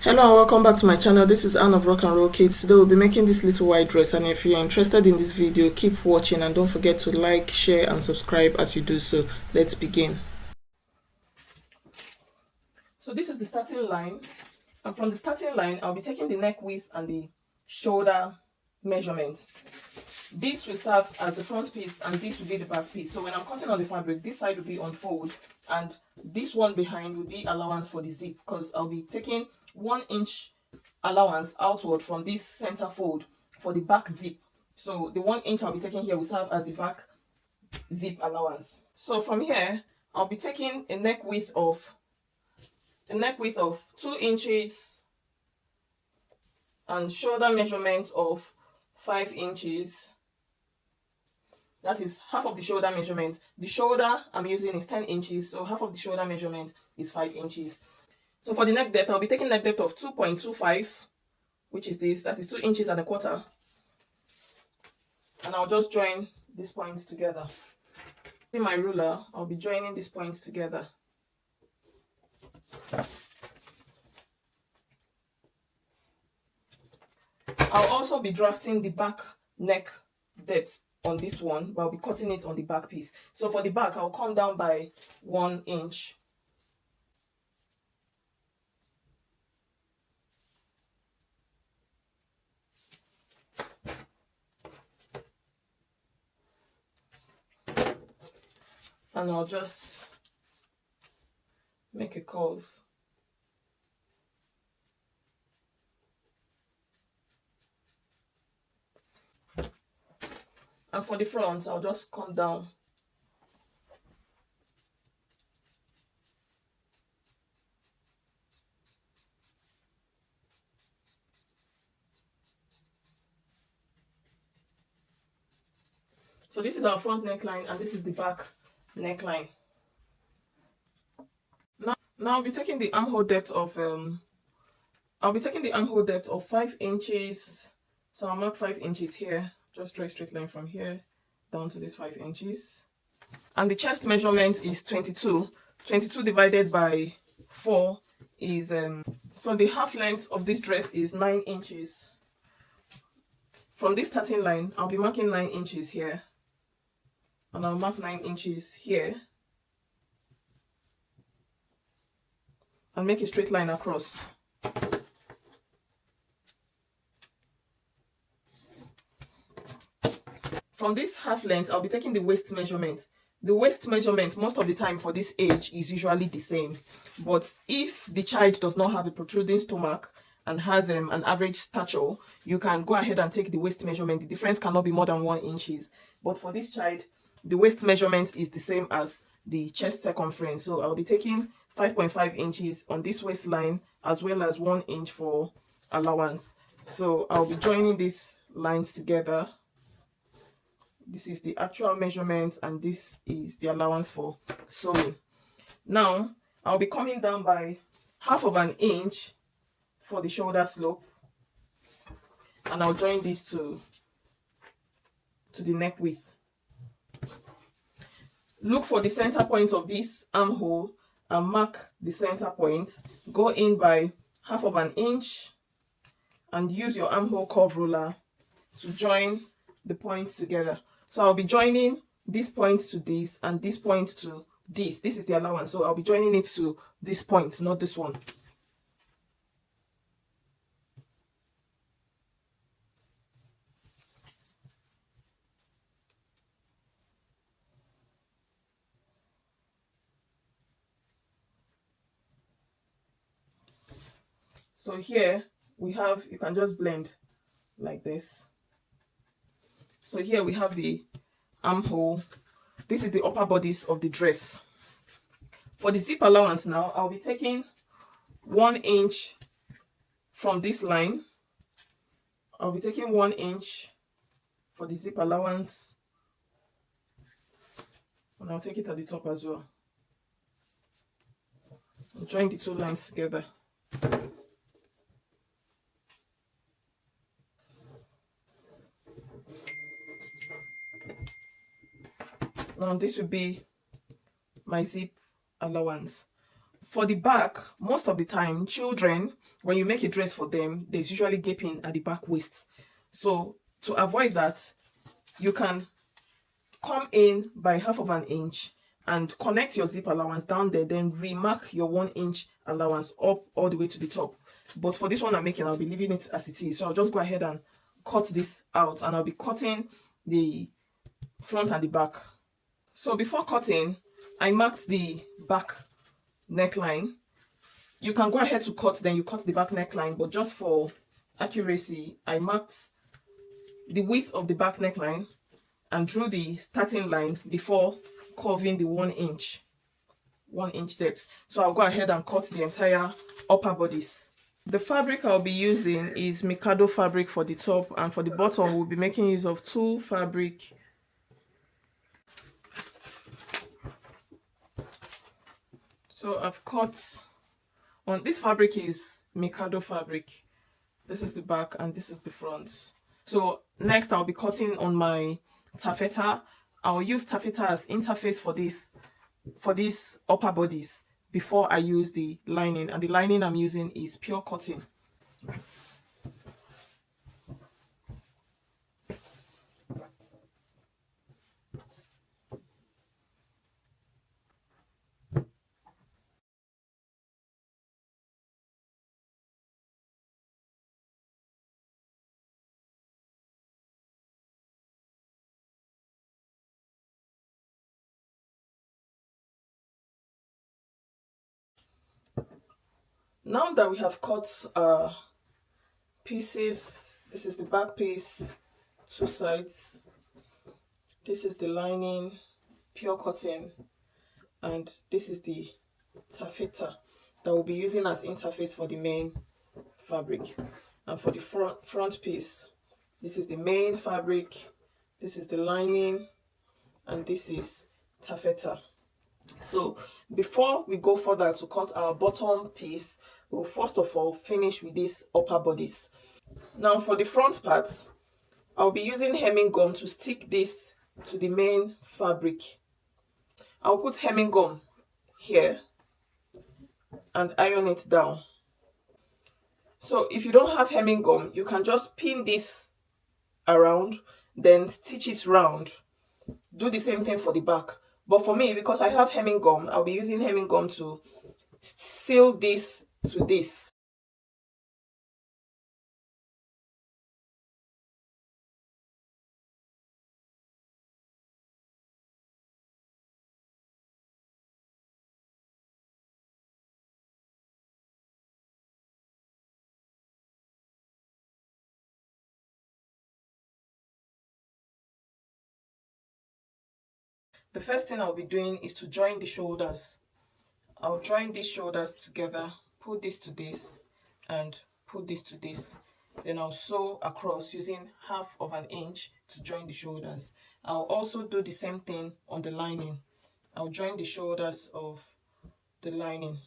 Hello and welcome back to my channel. This is Anne of Rock and Roll Kids. Today we'll be making this little white dress, and if you're interested in this video, keep watching and don't forget to like, share and subscribe as you do so. Let's begin. So this is the starting line, and from the starting line I'll be taking the neck width and the shoulder measurements. This will serve as the front piece and this will be the back piece. So when I'm cutting on the fabric, this side will be on fold and this one behind will be allowance for the zip, because I'll be taking 1 inch allowance outward from this center fold for the back zip. So the 1 inch I'll be taking here will serve as the back zip allowance. So from here I'll be taking a neck width of 2 inches and shoulder measurement of 5 inches. That is half of the shoulder measurement. The shoulder I'm using is 10 inches, so half of the shoulder measurement is 5 inches. So for the neck depth, I'll be taking neck depth of 2.25, which is this. That is 2 inches and a quarter. And I'll just join these points together. With my ruler, I'll be joining these points together. I'll also be drafting the back neck depth on this one, but I'll be cutting it on the back piece. So for the back, I'll come down by 1 inch. And I'll just make a curve. And for the front, I'll just come down. So this is our front neckline and this is the back neckline. Now I'll be taking the armhole depth of 5 inches. So I'll mark 5 inches here. Just draw a straight line from here down to this 5 inches. And the chest measurement is 22. 22 divided by 4 is so the half length of this dress is 9 inches. From this starting line, I'll be marking 9 inches here. And I'll mark 9 inches here. And make a straight line across. From this half length, I'll be taking the waist measurement. The waist measurement most of the time for this age is usually the same. But if the child does not have a protruding stomach and has an average stature, you can go ahead and take the waist measurement. The difference cannot be more than 1 inch. But for this child, the waist measurement is the same as the chest circumference. So I'll be taking 5.5 inches on this waistline as well as 1 inch for allowance. So I'll be joining these lines together. This is the actual measurement and this is the allowance for sewing. Now I'll be coming down by half of an inch for the shoulder slope, and I'll join this to the neck width. Look for the center point of this armhole and mark the center point. Go in by half of an inch and use your armhole curve ruler to join the points together. So I'll be joining this point to this and this point to this. This is the allowance. So I'll be joining it to this point, not this one. So here we have, you can just blend like this. So here we have the armhole. This is the upper bodice of the dress. For the zip allowance now, I'll be taking 1 inch from this line. I'll be taking 1 inch for the zip allowance. And I'll take it at the top as well. I'll join the two lines together. Now this will be my zip allowance. For the back, most of the time, children, when you make a dress for them, there's usually gaping at the back waist. So to avoid that, you can come in by half of an inch and connect your zip allowance down there, then remark your 1 inch allowance up all the way to the top. But for this one I'm making, I'll be leaving it as it is. So I'll just go ahead and cut this out, and I'll be cutting the front and the back. So before cutting, I marked the back neckline. You can go ahead to cut, then you cut the back neckline, but just for accuracy, I marked the width of the back neckline and drew the starting line before curving the 1 inch depth. So I'll go ahead and cut the entire upper bodice. The fabric I'll be using is Mikado fabric for the top, and for the bottom we'll be making use of Tulle fabric. So I've cut on this fabric is Mikado fabric. This is the back and this is the front. So next I'll be cutting on my taffeta. I'll use taffeta as interface for this upper bodice before I use the lining, and the lining I'm using is pure cotton. Now that we have cut pieces, this is the back piece, 2 sides, this is the lining, pure cotton, and this is the taffeta that we'll be using as interface for the main fabric. And for the front piece, this is the main fabric, this is the lining, and this is taffeta. So before we go further to cut our bottom piece, we'll first of all finish with this upper bodice. Now for the front part, I'll be using hemming gum to stick this to the main fabric. I'll put hemming gum here and iron it down. So if you don't have hemming gum, you can just pin this around, then stitch it round. Do the same thing for the back. But for me, because I have hemming gum, I'll be using hemming gum to seal this to this. The first thing I'll be doing is to join the shoulders. I'll join these shoulders together, put this to this, and put this to this. Then I'll sew across using half of an inch to join the shoulders. I'll also do the same thing on the lining. I'll join the shoulders of the lining.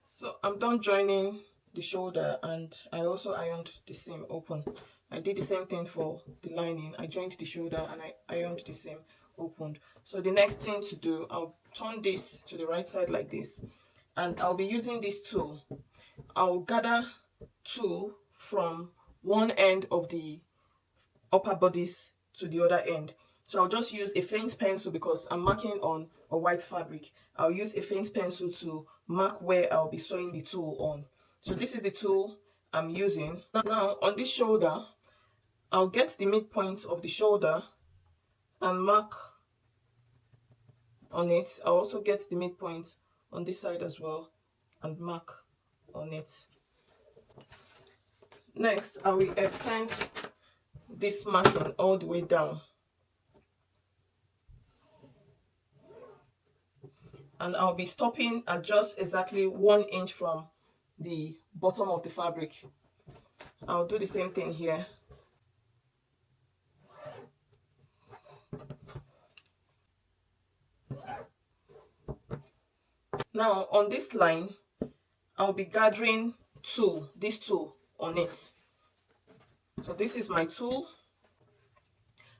So I'm done joining the shoulder, and I also ironed the seam open. I did the same thing for the lining. I joined the shoulder and I ironed the seam opened. So the next thing to do, I'll turn this to the right side like this, and I'll be using this tool. I'll gather two from one end of the upper bodice to the other end. So I'll just use a faint pencil because I'm marking on a white fabric. I'll use a faint pencil to mark where I'll be sewing the tool on. So this is the tool I'm using. Now on this shoulder, I'll get the midpoint of the shoulder and mark on it. I'll also get the midpoint on this side as well and mark on it. Next, I will extend this marking all the way down. And I'll be stopping at just exactly 1 inch from the bottom of the fabric. I'll do the same thing here. Now on this line, I'll be gathering this tool on it. So this is my tool.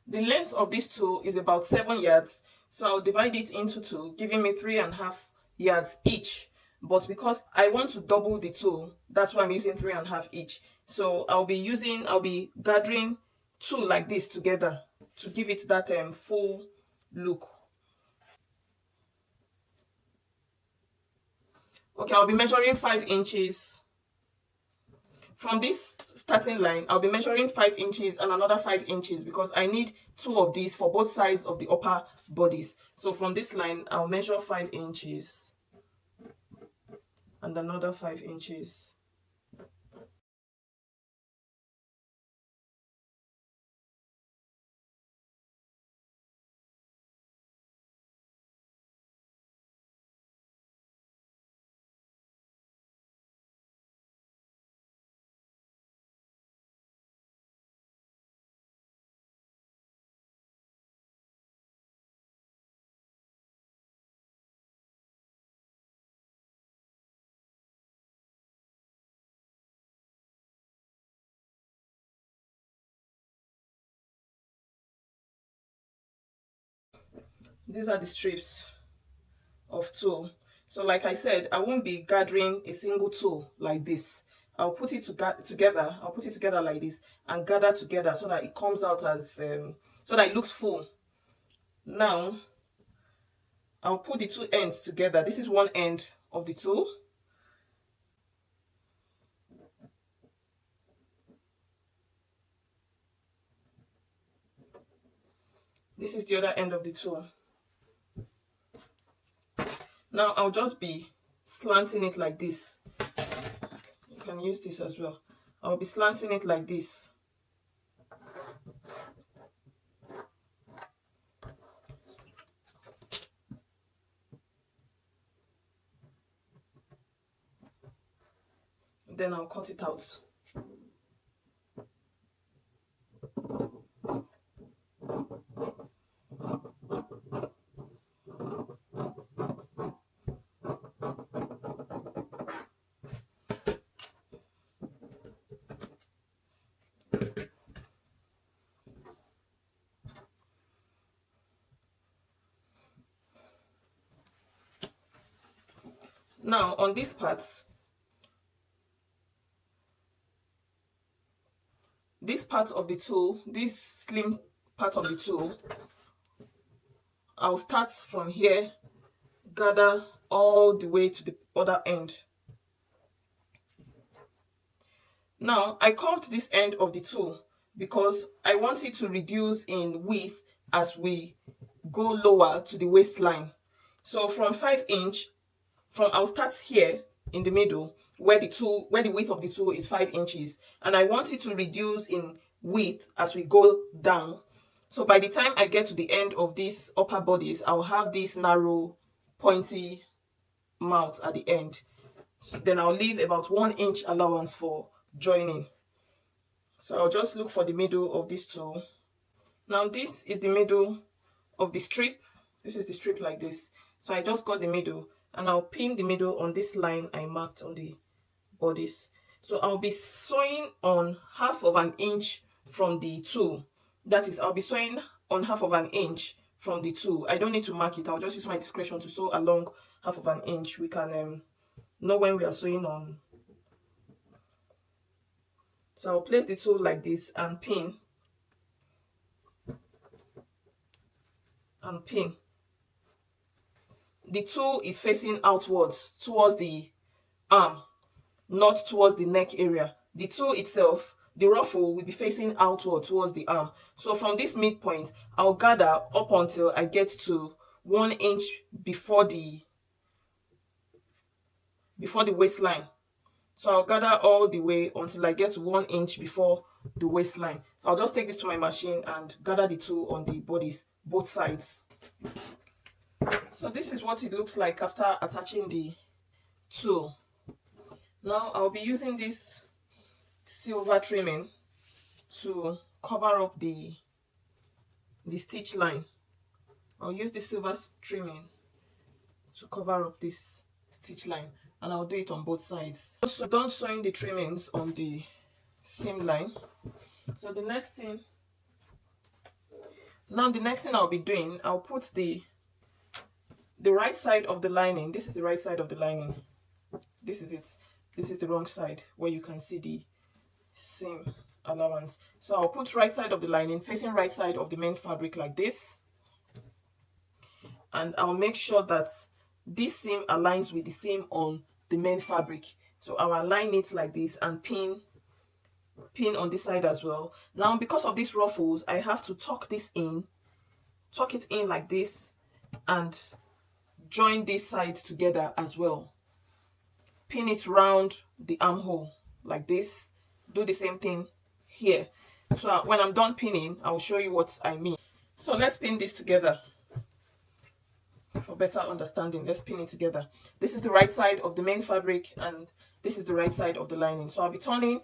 The length of this tool is about 7 yards. So I'll divide it into two, giving me 3.5 yards each. But because I want to double the two, that's why I'm using 3.5 each. So I'll be gathering two like this together to give it that full look. Okay, I'll be measuring 5 inches from this starting line. I'll be measuring 5 inches and another 5 inches because I need two of these for both sides of the upper bodice. So from this line, I'll measure 5 inches and another 5 inches. These are the strips of tulle. So like I said, I won't be gathering a single tulle like this. I'll put it together. I'll put it together like this and gather together so that it comes out as so that it looks full. Now I'll put the two ends together. This is one end of the tulle. This is the other end of the tulle. Now I'll just be slanting it like this. You can use this as well. I'll be slanting it like this. Then I'll cut it out. Now on this part of the tulle, this slim part of the tulle, I'll start from here, gather all the way to the other end. Now I curved this end of the tulle because I want it to reduce in width as we go lower to the waistline. So from 5 inch, I'll start here in the middle where the width of the tulle is 5 inches, and I want it to reduce in width as we go down. So by the time I get to the end of this upper bodice, I'll have this narrow pointy mouth at the end. So then I'll leave about 1 inch allowance for joining. So I'll just look for the middle of this tulle. Now this is the middle of the strip. This is the strip like this. So I just got the middle and I'll pin the middle on this line I marked on the bodice. So I'll be sewing on 1/2 inch from the tulle. That is, I'll be sewing on 1/2 inch from the tulle. I don't need to mark it. I'll just use my discretion to sew along 1/2 inch. We can know when we are sewing on. So I'll place the tulle like this and pin. And pin. The tulle is facing outwards towards the arm, not towards the neck area. The tulle itself, the ruffle, will be facing outward towards the arm. So from this midpoint, I'll gather up until I get to 1 inch before the waistline. So I'll gather all the way until I get to 1 inch before the waistline. So I'll just take this to my machine and gather the tulle on the bodice, both sides. So this is what it looks like after attaching the tulle. Now I'll be using this silver trimming to cover up the stitch line. I'll use the silver trimming to cover up this stitch line, and I'll do it on both sides. So done sewing the trimmings on the seam line. So the next thing I'll be doing, I'll put the the right side of the lining. This is the right side of the lining. This is it. This is the wrong side where you can see the seam allowance. So I'll put right side of the lining facing right side of the main fabric like this, and I'll make sure that this seam aligns with the seam on the main fabric. So I'll align it like this and pin on this side as well. Now, because of these ruffles, I have to tuck it in like this and join this side together as well. Pin it round the armhole like this. Do the same thing here. So when I'm done pinning, I'll show you what I mean. So let's pin this together for better understanding. Let's pin it together. This is the right side of the main fabric and this is the right side of the lining. So I'll be turning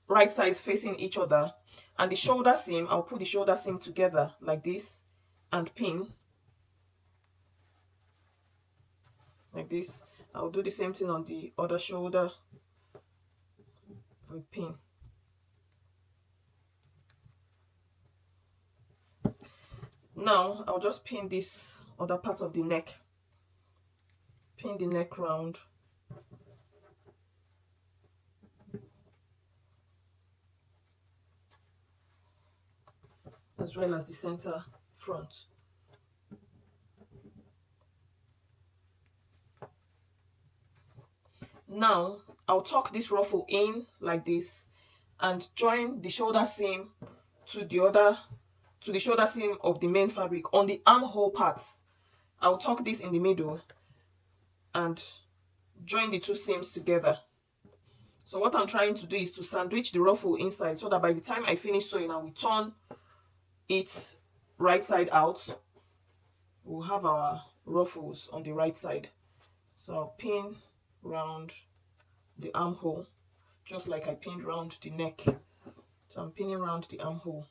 right sides facing each other, and the shoulder seam, I'll put the shoulder seam together like this and pin like this. I'll do the same thing on the other shoulder and pin. Now I'll just pin this other part of the neck, pin the neck round, as well as the center front. Now I'll tuck this ruffle in like this and join the shoulder seam to the shoulder seam of the main fabric on the armhole part. I'll tuck this in the middle and join the two seams together. So what I'm trying to do is to sandwich the ruffle inside so that by the time I finish sewing and we turn it right side out, we'll have our ruffles on the right side. So I'll pin round the armhole just like I pinned round the neck. So I'm pinning round the armhole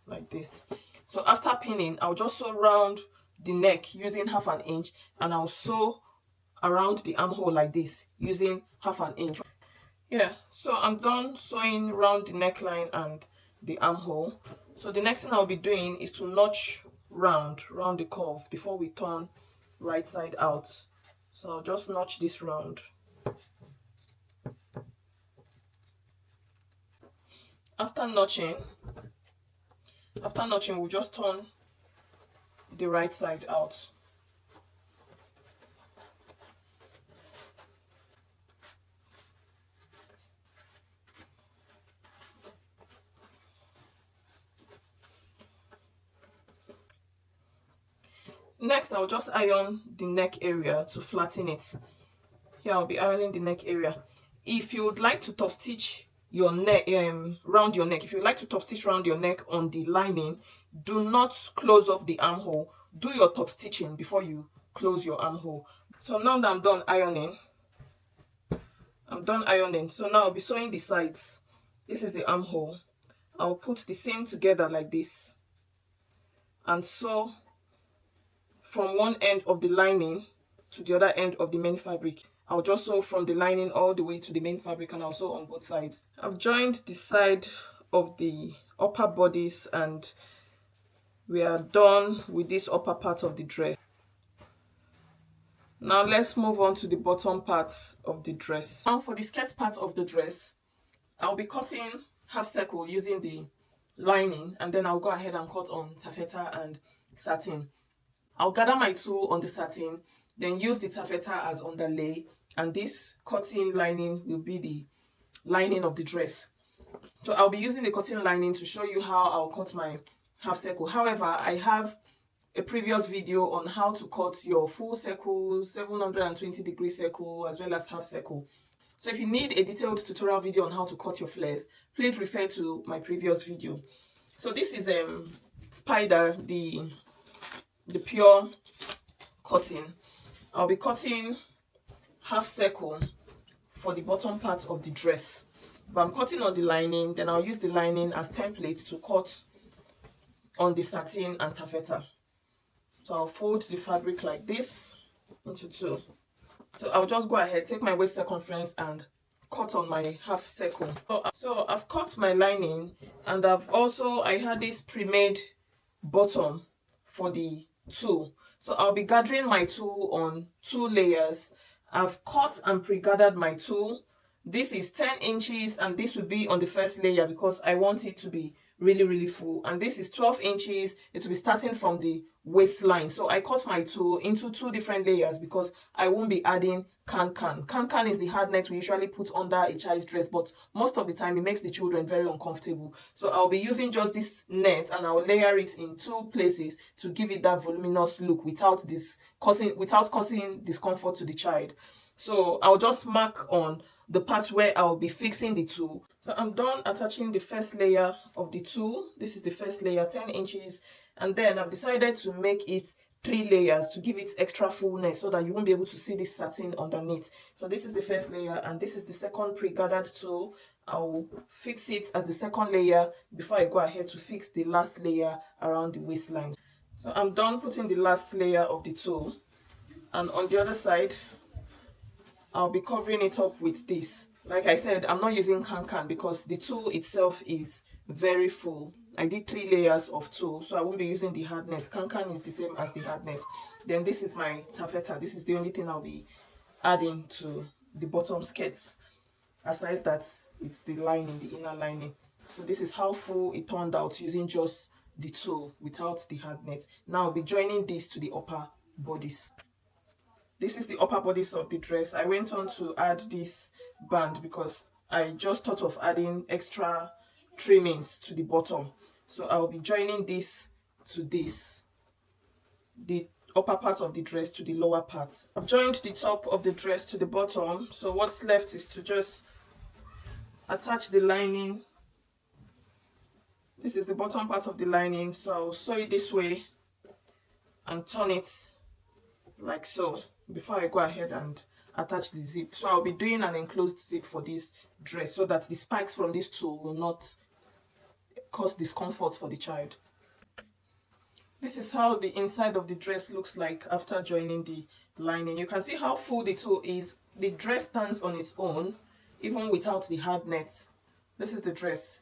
like this. So after pinning, I'll just sew round the neck using 1/2 inch, and I'll sew around the armhole like this using 1/2 inch. Yeah, so I'm done sewing round the neckline and the armhole. So the next thing I'll be doing is to notch round the curve before we turn right side out. So I'll just notch this round. After notching, we'll just turn the right side out. Next, I'll just iron the neck area to flatten it. Here I'll be ironing the neck area. If you would like to top stitch your neck round your neck, if you like to top stitch round your neck on the lining, do not close up the armhole. Do your top stitching before you close your armhole. So now that I'm done ironing, so now I'll be sewing the sides. This is the armhole. I'll put the seam together like this and sew from one end of the lining to the other end of the main fabric. I'll just sew from the lining all the way to the main fabric, and I'll sew on both sides. I've joined the side of the upper bodice and we are done with this upper part of the dress. Now let's move on to the bottom parts of the dress. Now for the skirt part of the dress, I'll be cutting half circle using the lining, and then I'll go ahead and cut on taffeta and satin. I'll gather my tool on the satin, then use the taffeta as underlay, and this cotton lining will be the lining of the dress. So I'll be using the cotton lining to show you how I'll cut my half circle. However, I have a previous video on how to cut your full circle, 720-degree circle, as well as half circle. So if you need a detailed tutorial video on how to cut your flares, please refer to my previous video. So this is Spider, the pure cotton. I'll be cutting half circle for the bottom part of the dress, but I'm cutting on the lining, then I'll use the lining as template to cut on the satin and taffeta. So I'll fold the fabric like this into two. So I'll just go ahead, take my waist circumference and cut on my half circle. So I've cut my lining, and I had this pre-made bottom for the tulle. So I'll be gathering my tulle on 2 layers. I've cut and pre-gathered my tulle. This is 10 inches and this will be on the first layer because I want it to be really full. And this is 12 inches. It will be starting from the waistline. So I cut my tulle into 2 different layers because I won't be adding can-can. Can-can is the hard net we usually put under a child's dress, but most of the time it makes the children very uncomfortable. So I'll be using just this net and I'll layer it in 2 places to give it that voluminous look without causing discomfort to the child. So I'll just mark on the part where I'll be fixing the tulle. So I'm done attaching the first layer of the tulle. This is the first layer, 10 inches. And then I've decided to make it 3 layers to give it extra fullness so that you won't be able to see this satin underneath. So this is the first layer and this is the second pre-gathered tulle. I'll fix it as the second layer before I go ahead to fix the last layer around the waistline. So I'm done putting the last layer of the tulle. And on the other side, I'll be covering it up with this. Like I said, I'm not using can-can because the tulle itself is very full. I did 3 layers of tulle, so I won't be using the hard net. Can-can is the same as the hard net. Then this is my taffeta. This is the only thing I'll be adding to the bottom skirt. Aside that, it's the lining, the inner lining. So this is how full it turned out using just the tulle without the hard net. Now I'll be joining this to the upper bodice. This is the upper bodice of the dress. I went on to add this band because I just thought of adding extra trimmings to the bottom. So I'll be joining this to this, the upper part of the dress to the lower part. I've joined the top of the dress to the bottom. So what's left is to just attach the lining. This is the bottom part of the lining. So I'll sew it this way and turn it like so before I go ahead and attach the zip. So I'll be doing an enclosed zip for this dress so that the spikes from this tulle will not cause discomfort for the child. This is how the inside of the dress looks like after joining the lining. You can see how full the tulle is. The dress stands on its own even without the hard net. This is the dress.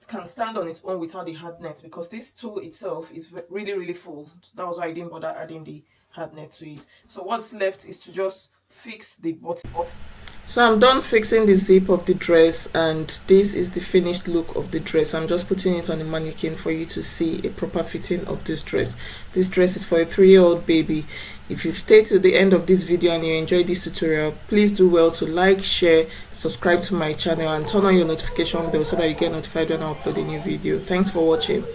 It can stand on its own without the hard net because this tulle itself is really full. So that was why I didn't bother adding the hard net to it. So what's left is to just fix the bottom. So I'm done fixing the zip of the dress and this is the finished look of the dress. I'm just putting it on the mannequin for you to see a proper fitting of this dress. This dress is for a 3-year-old baby. If you've stayed to the end of this video and you enjoyed this tutorial, please do well to like, share, subscribe to my channel and turn on your notification bell so that you get notified when I upload a new video. Thanks for watching.